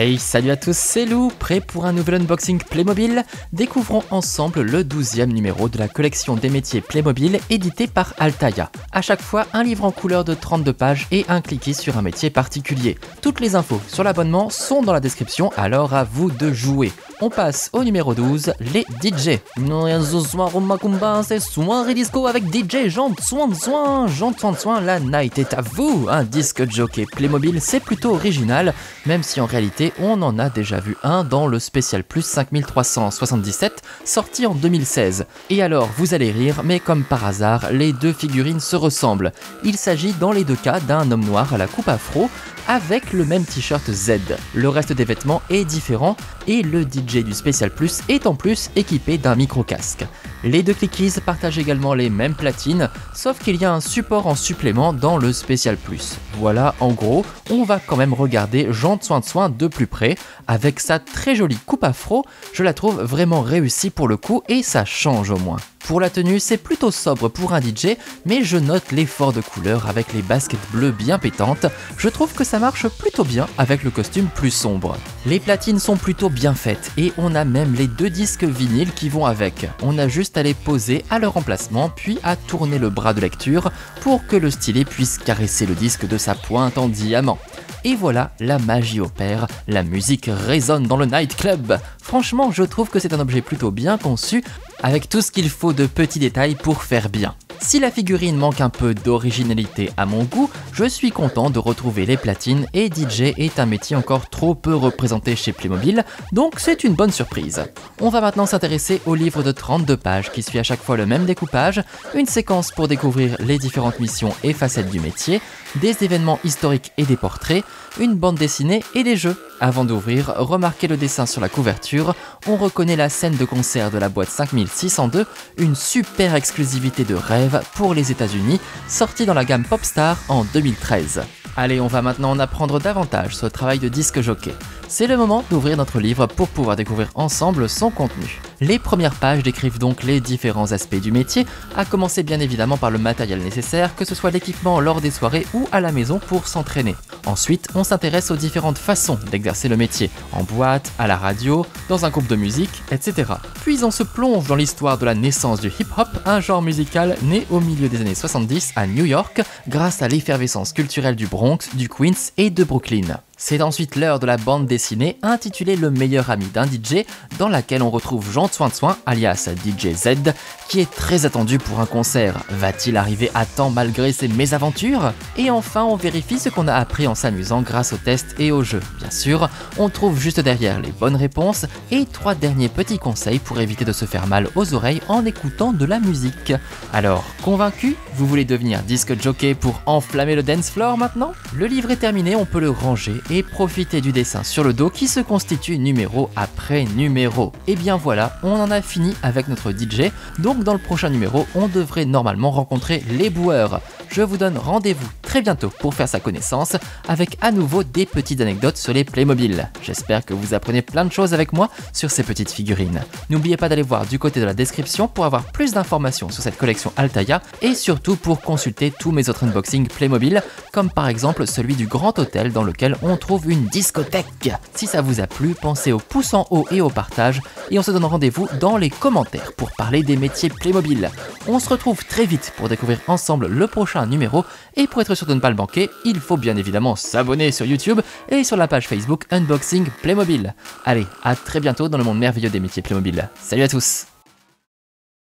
Hey, salut à tous, c'est Lou, prêt pour un nouvel unboxing Playmobil? Découvrons ensemble le 12e numéro de la collection des métiers Playmobil édité par Altaïa. À chaque fois, un livre en couleur de 32 pages et un cliquet sur un métier particulier. Toutes les infos sur l'abonnement sont dans la description, alors à vous de jouer. On passe au numéro 12, les DJ. Ce soir au Macumba, c'est soirée disco avec DJ Jean Soin, la night est à vous. Un disque jockey Playmobil, c'est plutôt original, même si en réalité on en a déjà vu un dans le Spécial Plus 5377, sorti en 2016. Et alors, vous allez rire, mais comme par hasard, les deux figurines se ressemblent. Il s'agit dans les deux cas d'un homme noir à la coupe afro, avec le même t-shirt Z. Le reste des vêtements est différent, et le DJ du Spécial Plus est en plus équipé d'un micro-casque. Les deux clickies partagent également les mêmes platines, sauf qu'il y a un support en supplément dans le Spécial Plus. Voilà, en gros, on va quand même regarder Jean Soin de plus près, avec sa très jolie coupe afro, je la trouve vraiment réussie pour le coup et ça change au moins. Pour la tenue, c'est plutôt sobre pour un DJ, mais je note l'effort de couleur avec les baskets bleues bien pétantes. Je trouve que ça marche plutôt bien avec le costume plus sombre. Les platines sont plutôt bien faites et on a même les deux disques vinyles qui vont avec. On a juste à les poser à leur emplacement puis à tourner le bras de lecture pour que le stylet puisse caresser le disque de sa pointe en diamant. Et voilà, la magie opère, la musique résonne dans le nightclub. Franchement, je trouve que c'est un objet plutôt bien conçu, avec tout ce qu'il faut de petits détails pour faire bien. Si la figurine manque un peu d'originalité à mon goût, je suis content de retrouver les platines et DJ est un métier encore trop peu représenté chez Playmobil, donc c'est une bonne surprise. On va maintenant s'intéresser au livre de 32 pages qui suit à chaque fois le même découpage, une séquence pour découvrir les différentes missions et facettes du métier, des événements historiques et des portraits, une bande dessinée et des jeux. Avant d'ouvrir, remarquez le dessin sur la couverture, on reconnaît la scène de concert de la boîte 5602, une super exclusivité de rêve pour les États-Unis, sortie dans la gamme Popstar en 2013. Allez, on va maintenant en apprendre davantage sur le travail de disque jockey. C'est le moment d'ouvrir notre livre pour pouvoir découvrir ensemble son contenu. Les premières pages décrivent donc les différents aspects du métier, à commencer bien évidemment par le matériel nécessaire, que ce soit l'équipement lors des soirées ou à la maison pour s'entraîner. Ensuite, on s'intéresse aux différentes façons d'exercer le métier, en boîte, à la radio, dans un groupe de musique, etc. Puis on se plonge dans l'histoire de la naissance du hip-hop, un genre musical né au milieu des années 70 à New York, grâce à l'effervescence culturelle du Bronx, du Queens et de Brooklyn. C'est ensuite l'heure de la bande dessinée intitulée Le meilleur ami d'un DJ, dans laquelle on retrouve Jean Soin, alias DJ Z, qui est très attendu pour un concert. Va-t-il arriver à temps malgré ses mésaventures? Et enfin, on vérifie ce qu'on a appris en s'amusant grâce aux tests et aux jeux. Bien sûr, on trouve juste derrière les bonnes réponses et 3 derniers petits conseils pour éviter de se faire mal aux oreilles en écoutant de la musique. Alors, convaincu? Vous voulez devenir disque jockey pour enflammer le dance floor maintenant? Le livre est terminé, on peut le ranger et profiter du dessin sur le dos qui se constitue numéro après numéro. Et bien voilà, on en a fini avec notre DJ, donc dans le prochain numéro, on devrait normalement rencontrer les boueurs. Je vous donne rendez-vous très bientôt pour faire sa connaissance avec à nouveau des petites anecdotes sur les Playmobil. J'espère que vous apprenez plein de choses avec moi sur ces petites figurines. N'oubliez pas d'aller voir du côté de la description pour avoir plus d'informations sur cette collection Altaïa et surtout pour consulter tous mes autres unboxings Playmobil, comme par exemple celui du Grand Hôtel dans lequel on trouve une discothèque. Si ça vous a plu, pensez au pouce en haut et au partage et on se donne rendez-vous dans les commentaires pour parler des métiers Playmobil. On se retrouve très vite pour découvrir ensemble le prochain numéro et pour être sûr de ne pas le manquer, il faut bien évidemment s'abonner sur YouTube et sur la page Facebook Unboxing Playmobil. Allez, à très bientôt dans le monde merveilleux des métiers Playmobil. Salut à tous!